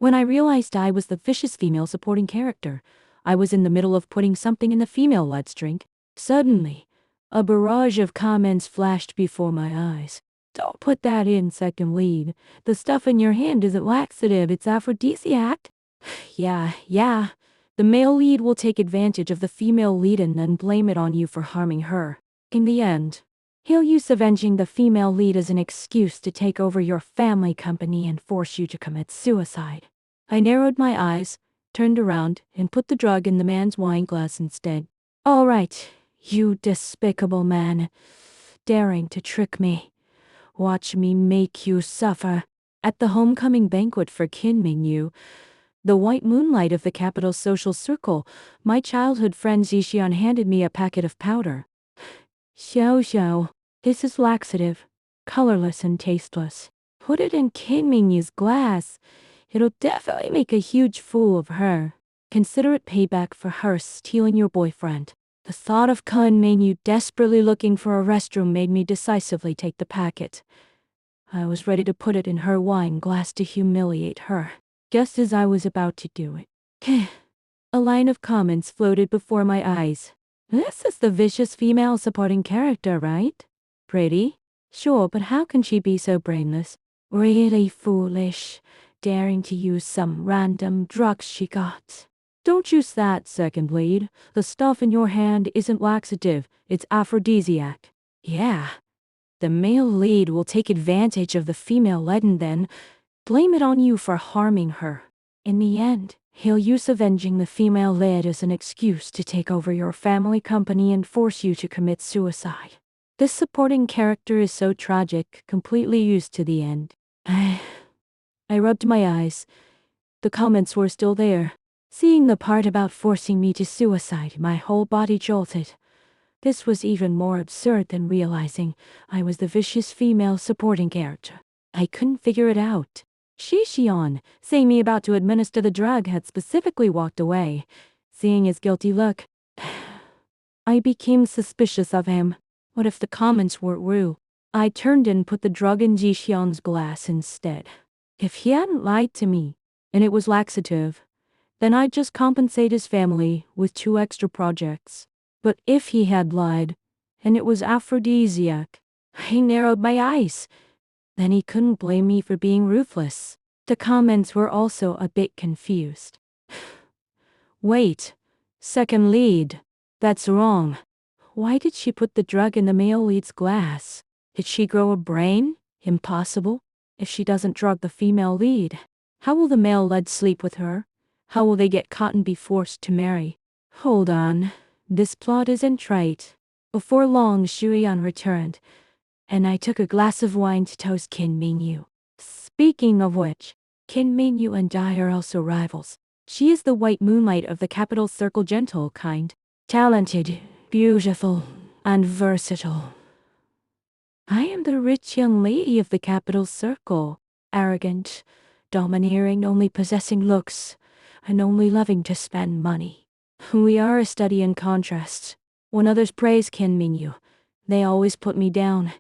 When I realized I was the vicious female supporting character, I was in the middle of putting something in the female-led drink. Suddenly, a barrage of comments flashed before my eyes. Don't put that in, second lead. The stuff in your hand isn't laxative, it's aphrodisiac. Yeah. The male lead will take advantage of the female lead and then blame it on you for harming her. In the end, he'll use avenging the female lead as an excuse to take over your family company and force you to commit suicide. I narrowed my eyes, turned around, and put the drug in the man's wine glass instead. All right, you despicable man, daring to trick me. Watch me make you suffer. At the homecoming banquet for Kim Mingyu, the white moonlight of the capital's social circle, my childhood friend Zishian handed me a packet of powder. Xiao, this is laxative, colorless and tasteless. Put it in Kim Mingyu's glass. It'll definitely make a huge fool of her. Consider it payback for her stealing your boyfriend. The thought of Kim Mingyu desperately looking for a restroom made me decisively take the packet. I was ready to put it in her wine glass to humiliate her. Just as I was about to do it, a line of comments floated before my eyes. This is the vicious female supporting character, right? Pretty? Sure, but how can she be so brainless? Really foolish, daring to use some random drugs she got. Don't use that, second lead. The stuff in your hand isn't laxative, it's aphrodisiac. Yeah. The male lead will take advantage of the female lead and then blame it on you for harming her. In the end, he'll use avenging the female lead as an excuse to take over your family company and force you to commit suicide. This supporting character is so tragic, completely used to the end. I rubbed my eyes. The comments were still there. Seeing the part about forcing me to suicide, my whole body jolted. This was even more absurd than realizing I was the vicious female supporting character. I couldn't figure it out. Shishion, seeing me about to administer the drug, had specifically walked away. Seeing his guilty look, I became suspicious of him. What if the comments weren't real? I turned and put the drug in Jishion's glass instead. If he hadn't lied to me, and it was laxative, then I'd just compensate his family with 2 extra projects. But if he had lied, and it was aphrodisiac, I narrowed my eyes. Then he couldn't blame me for being ruthless. The comments were also a bit confused. Wait, second lead. That's wrong. Why did she put the drug in the male lead's glass? Did she grow a brain? Impossible. If she doesn't drug the female lead, how will the male lead sleep with her? How will they get caught and be forced to marry? Hold on. This plot isn't right. Before long, Shuyan returned, and I took a glass of wine to toast Kim Mingyu. Speaking of which, Kim Mingyu and I are also rivals. She is the white moonlight of the capital circle, gentle, kind, talented, beautiful, and versatile. I am the rich young lady of the capital circle, arrogant, domineering, only possessing looks, and only loving to spend money. We are a study in contrasts. When others praise Kim Mingyu, they always put me down.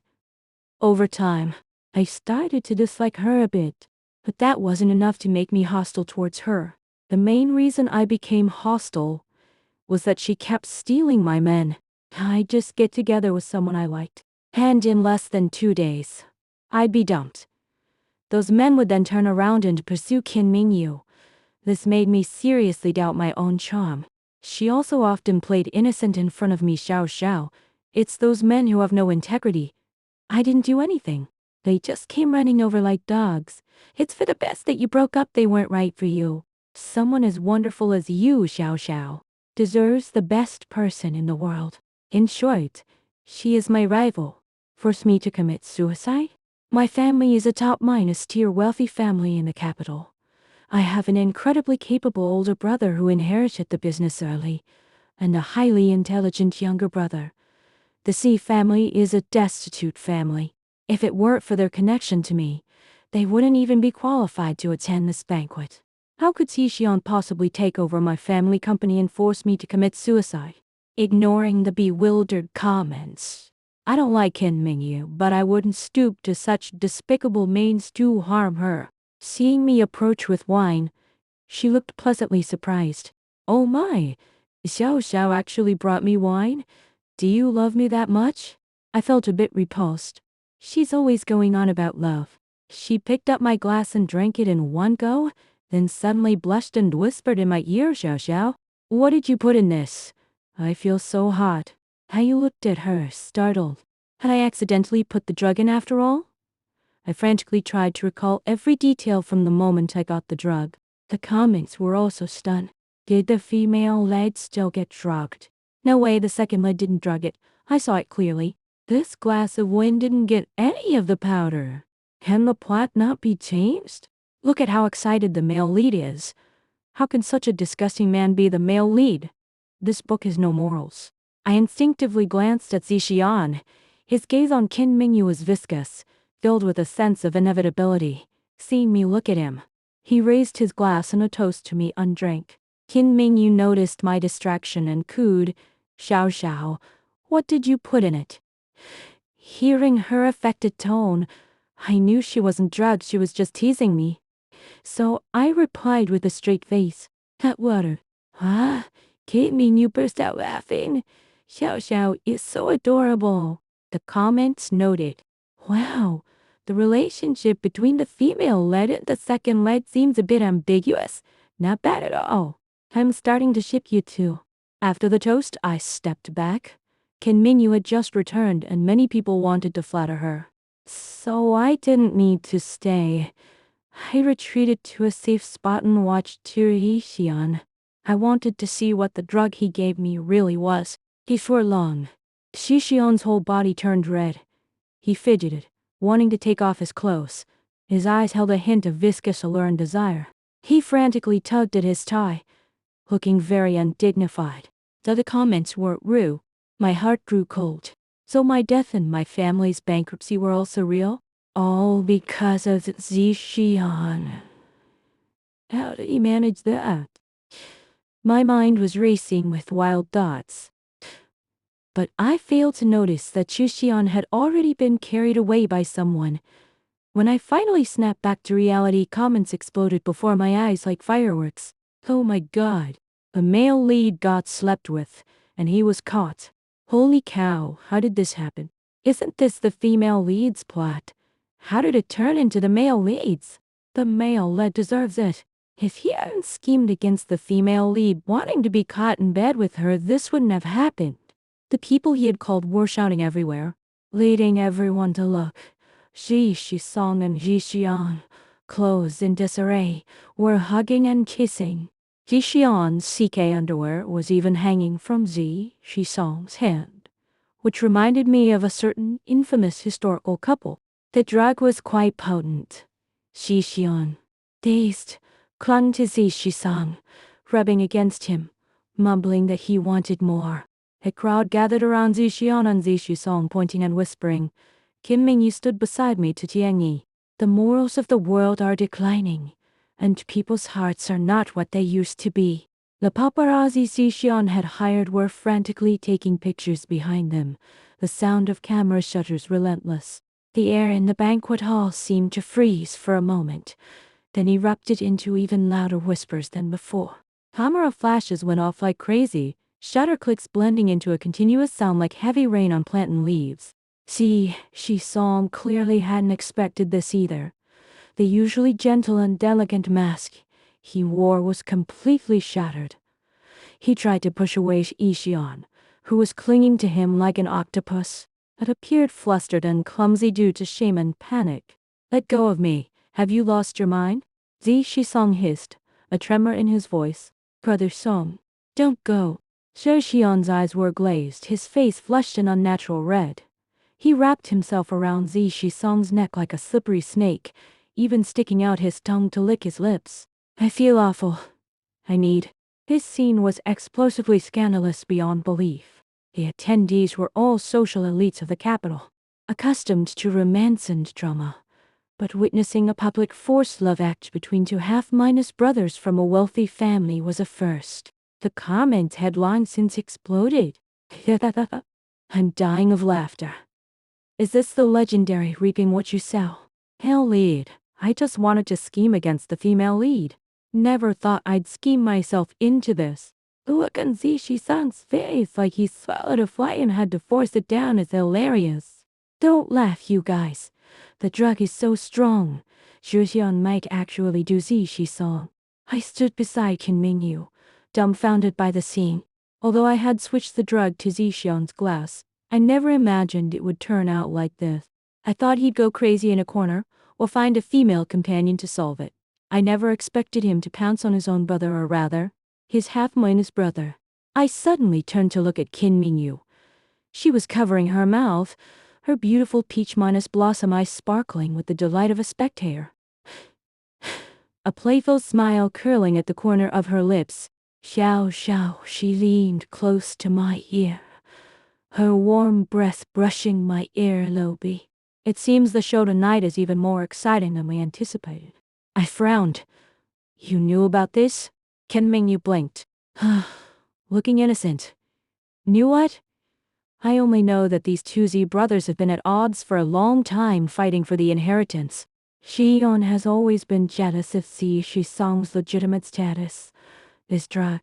Over time, I started to dislike her a bit, but that wasn't enough to make me hostile towards her. The main reason I became hostile was that she kept stealing my men. I'd just get together with someone I liked, and in less than 2 days, I'd be dumped. Those men would then turn around and pursue Kim Mingyu. This made me seriously doubt my own charm. She also often played innocent in front of me, Xiao. It's those men who have no integrity. I didn't do anything. They just came running over like dogs. It's for the best that you broke up, they weren't right for you. Someone as wonderful as you, Xiao, deserves the best person in the world. In short, she is my rival. Force me to commit suicide? My family is a top-tier wealthy family in the capital. I have an incredibly capable older brother who inherited the business early, and a highly intelligent younger brother. The C family is a destitute family. If it weren't for their connection to me, they wouldn't even be qualified to attend this banquet. How could Xixian possibly take over my family company and force me to commit suicide? Ignoring the bewildered comments. I don't like Kim Mingyu, but I wouldn't stoop to such despicable means to harm her. Seeing me approach with wine, she looked pleasantly surprised. Oh my, Xiao Xiao actually brought me wine? Do you love me that much? I felt a bit repulsed. She's always going on about love. She picked up my glass and drank it in one go, then suddenly blushed and whispered in my ear, Xiao Xiao, what did you put in this? I feel so hot. I looked at her, startled. Had I accidentally put the drug in after all? I frantically tried to recall every detail from the moment I got the drug. The comments were also stunned. Did the female lead still get drugged? No way the second lead didn't drug it. I saw it clearly. This glass of wine didn't get any of the powder. Can the plot not be changed? Look at how excited the male lead is. How can such a disgusting man be the male lead? This book has no morals. I instinctively glanced at Zixian. His gaze on Qin Mingyu was viscous, filled with a sense of inevitability. Seeing me look at him, he raised his glass in a toast to me and drank. Qin Mingyu noticed my distraction and cooed, Xiao Xiao, what did you put in it? Hearing her affected tone, I knew she wasn't drugged, she was just teasing me. So I replied with a straight face, hot water. Ah, Qin Mingyu burst out laughing. Xiao Xiao is so adorable. The comments noted, wow, the relationship between the female lead and the second lead seems a bit ambiguous. Not bad at all. I'm starting to ship you two. After the toast, I stepped back. Qin Mingyu had just returned and many people wanted to flatter her. So I didn't need to stay. I retreated to a safe spot and watched Xian. I wanted to see what the drug he gave me really was. Before long, Xian's whole body turned red. He fidgeted, wanting to take off his clothes. His eyes held a hint of viscous allure and desire. He frantically tugged at his tie, looking very undignified. The comments weren't rude. My heart grew cold. So my death and my family's bankruptcy were also real? All because of Zixian. How did he manage that? My mind was racing with wild thoughts. But I failed to notice that Zixian had already been carried away by someone. When I finally snapped back to reality, comments exploded before my eyes like fireworks. Oh my god. The male lead got slept with, and he was caught. Holy cow, how did this happen? Isn't this the female lead's plot? How did it turn into the male leads? The male lead deserves it. If he hadn't schemed against the female lead wanting to be caught in bed with her, this wouldn't have happened. The people he had called were shouting everywhere, leading everyone to look. Song and Zixian, clothes in disarray, were hugging and kissing. Zixian's CK underwear was even hanging from Song's hand, which reminded me of a certain infamous historical couple. The drug was quite potent. Zixian, dazed, clung to Song, rubbing against him, mumbling that he wanted more. A crowd gathered around Zixian and Song, pointing and whispering. Qin Mingyu stood beside me to Tianyi. The morals of the world are declining, and people's hearts are not what they used to be. The paparazzi Zixian had hired were frantically taking pictures behind them, the sound of camera shutters relentless. The air in the banquet hall seemed to freeze for a moment, then erupted into even louder whispers than before. Camera flashes went off like crazy, shutter clicks blending into a continuous sound like heavy rain on plantain leaves. Song clearly hadn't expected this either. The usually gentle and delicate mask he wore was completely shattered. He tried to push away Zixian, who was clinging to him like an octopus. It appeared flustered and clumsy due to shame and panic. Let go of me. Have you lost your mind? Song hissed, a tremor in his voice. Brother Song, don't go. Xian's eyes were glazed, his face flushed an unnatural red. He wrapped himself around Song's neck like a slippery snake, even sticking out his tongue to lick his lips. I feel awful. I need. This scene was explosively scandalous beyond belief. The attendees were all social elites of the capital, accustomed to romance and drama. But witnessing a public forced love act between two half-minus brothers from a wealthy family was a first. The comment had long since exploded. I'm dying of laughter. Is this the legendary reaping what you sow? Hell lead. I just wanted to scheme against the female lead. Never thought I'd scheme myself into this. The look on Zishi-san's face like he swallowed a fly and had to force it down is hilarious. Don't laugh, you guys. The drug is so strong. Zhixian might actually do Zishi-san. I stood beside Qin Mingyu, dumbfounded by the scene. Although I had switched the drug to Zixian's glass, I never imagined it would turn out like this. I thought he'd go crazy in a corner, or find a female companion to solve it. I never expected him to pounce on his own brother, or rather, his half-minus brother. I suddenly turned to look at Qin Mingyu. She was covering her mouth, her beautiful peach-minus blossom eyes sparkling with the delight of a spectator. A playful smile curling at the corner of her lips. Xiao Xiao, she leaned close to my ear, her warm breath brushing my earlobe. It seems the show tonight is even more exciting than we anticipated. I frowned. You knew about this? Qin Mingyu blinked. Looking innocent. Knew what? I only know that these two Z brothers have been at odds for a long time fighting for the inheritance. Xion has always been jealous of Zishi-san's legitimate status. This drug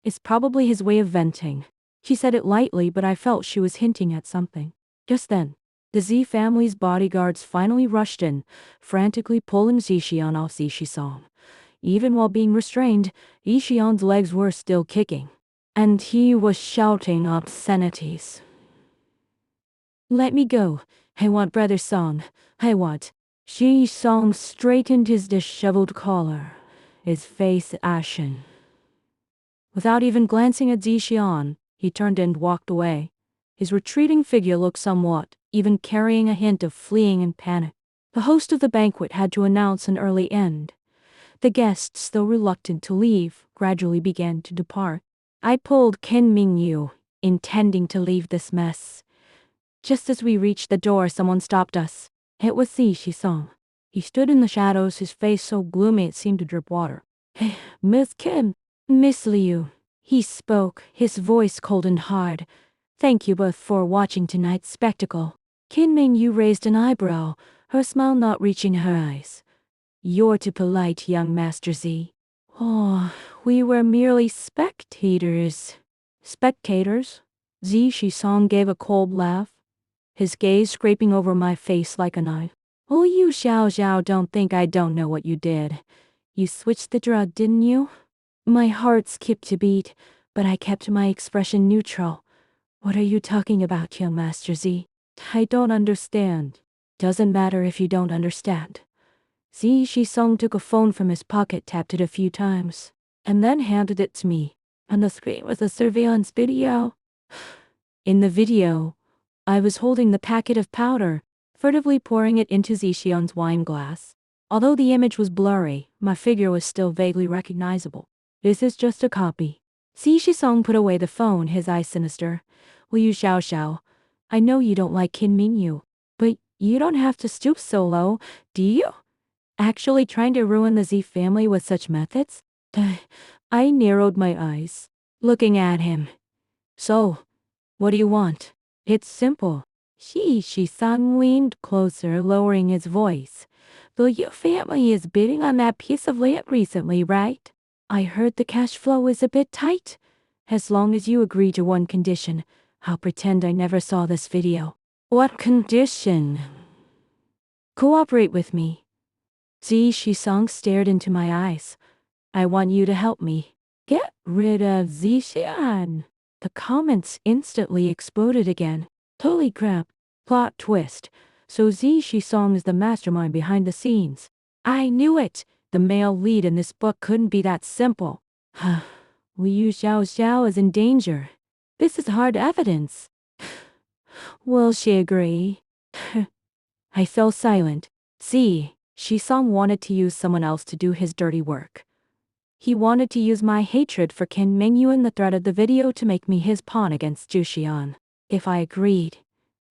is probably his way of venting. She said it lightly, but I felt she was hinting at something. Just then, the Z family's bodyguards finally rushed in, frantically pulling Zixian off Zishi-san. Even while being restrained, Zixian's legs were still kicking, and he was shouting obscenities. Let me go. I want Brother Song. I want. Shi-song straightened his disheveled collar, his face ashen. Without even glancing at Zixian, he turned and walked away. His retreating figure looked somewhat, even carrying a hint of fleeing and panic. The host of the banquet had to announce an early end. The guests, though reluctant to leave, gradually began to depart. I pulled Qin Mingyu, intending to leave this mess. Just as we reached the door, someone stopped us. It was Zishi-san. He stood in the shadows, his face so gloomy it seemed to drip water. Hey, Miss Kim. Miss Liu. He spoke, his voice cold and hard. Thank you both for watching tonight's spectacle. Qin Mingyu raised an eyebrow, her smile not reaching her eyes. You're too polite, young Master Z. Oh, we were merely spectators. Spectators? Zishi-san gave a cold laugh, his gaze scraping over my face like a knife. Oh, you Xiao Xiao, don't think I don't know what you did. You switched the drug, didn't you? My heart skipped a beat, but I kept my expression neutral. What are you talking about, young Master Z? I don't understand. Doesn't matter if you don't understand. Zishi-san took a phone from his pocket, tapped it a few times, and then handed it to me. On the screen was a surveillance video. In the video, I was holding the packet of powder, furtively pouring it into Zixian's wine glass. Although the image was blurry, my figure was still vaguely recognizable. This is just a copy. Zishi-san put away the phone, his eyes sinister. Will you Xiao Xiao? I know you don't like Qin Mingyu, but you don't have to stoop so low, do you? Actually trying to ruin the Z family with such methods? I narrowed my eyes, looking at him. So, what do you want? It's simple. Zishi-san leaned closer, lowering his voice. The Yu family is bidding on that piece of land recently, right? I heard the cash flow is a bit tight. As long as you agree to one condition, I'll pretend I never saw this video. What condition? Cooperate with me. Zishi-san stared into my eyes. I want you to help me. Get rid of Zixian. The comments instantly exploded again. Holy crap. Plot twist. So Zishi-san is the mastermind behind the scenes. I knew it. The male lead in this book couldn't be that simple. Liu Xiao Xiao is in danger. This is hard evidence. Will she agree? I fell silent. Shi-san wanted to use someone else to do his dirty work. He wanted to use my hatred for Qin Mingyu and the threat of the video to make me his pawn against Zhixian. If I agreed,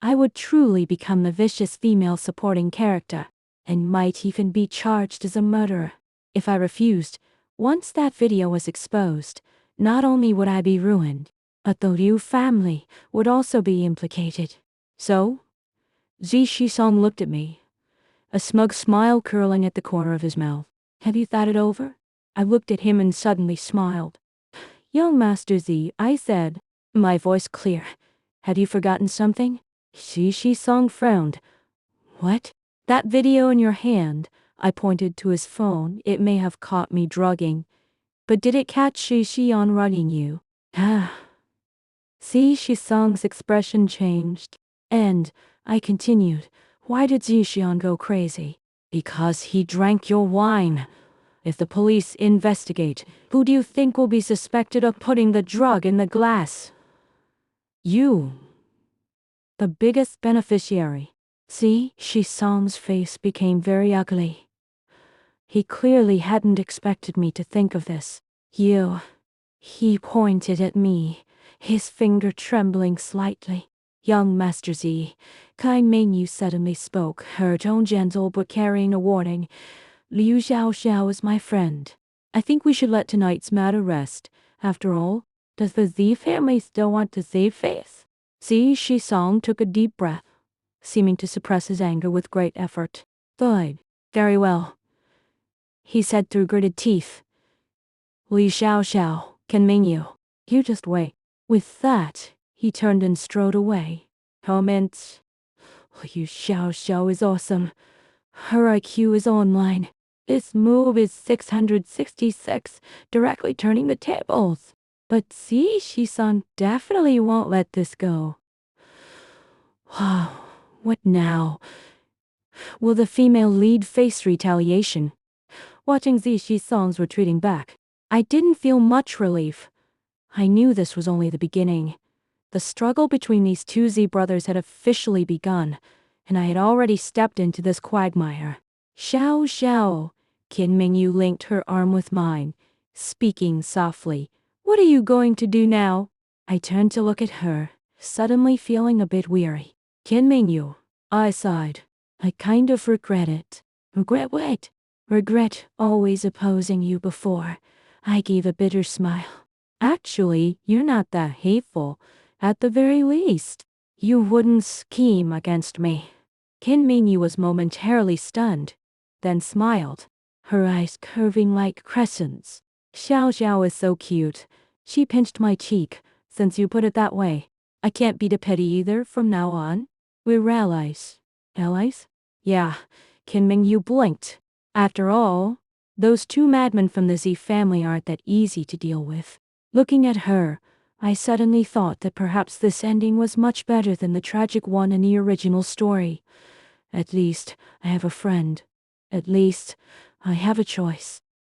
I would truly become the vicious female supporting character, and might even be charged as a murderer. If I refused, once that video was exposed, not only would I be ruined, but the Liu family would also be implicated. So? Zishi-san looked at me. a smug smile curling at the corner of his mouth. Have you thought it over? I looked at him and suddenly smiled. Young Master Z, I said, my voice clear. Had you forgotten something? Shi Song frowned. What? That video in your hand. I pointed to his phone. It may have caught me drugging. But did it catch Shi on running you? Ah. Shi Song's expression changed. And, I continued, why did Zixian go crazy? Because he drank your wine. If the police investigate, who do you think will be suspected of putting the drug in the glass? You. The biggest beneficiary. See, Shi Song's face became very ugly. He clearly hadn't expected me to think of this. You. He pointed at me, his finger trembling slightly. Young Master Z, Kai Mingyu suddenly spoke, her tone gentle but carrying a warning. Liu Xiao is my friend. I think we should let tonight's matter rest. After all, does the Z family still want to save face? Shi Song took a deep breath, seeming to suppress his anger with great effort. Good. Very well, he said through gritted teeth. Li Xiao, Ken Mingyu, you just wait. With that, he turned and strode away. Comment. Liu Xiao is awesome. Her IQ is online. This move is 666, directly turning the tables. But see, Shi-san definitely won't let this go. Wow, what now? Will the female lead face retaliation? Watching Shi-san's retreating back, I didn't feel much relief. I knew this was only the beginning. The struggle between these two Z brothers had officially begun, and I had already stepped into this quagmire. Xiao, Qin Mingyu linked her arm with mine, speaking softly. What are you going to do now? I turned to look at her, suddenly feeling a bit weary. Qin Mingyu, I sighed. I kind of regret it. Regret what? Regret always opposing you before. I gave a bitter smile. Actually, you're not that hateful. At the very least, you wouldn't scheme against me. Qin Mingyu was momentarily stunned, then smiled, her eyes curving like crescents. Xiao is so cute. She pinched my cheek. Since you put it that way, I can't be the petty either from now on. We're allies. Allies? Yeah, Qin Mingyu blinked. After all, those two madmen from the Z family aren't that easy to deal with. Looking at her, I suddenly thought that perhaps this ending was much better than the tragic one in the original story. At least, I have a friend. At least, I have a choice.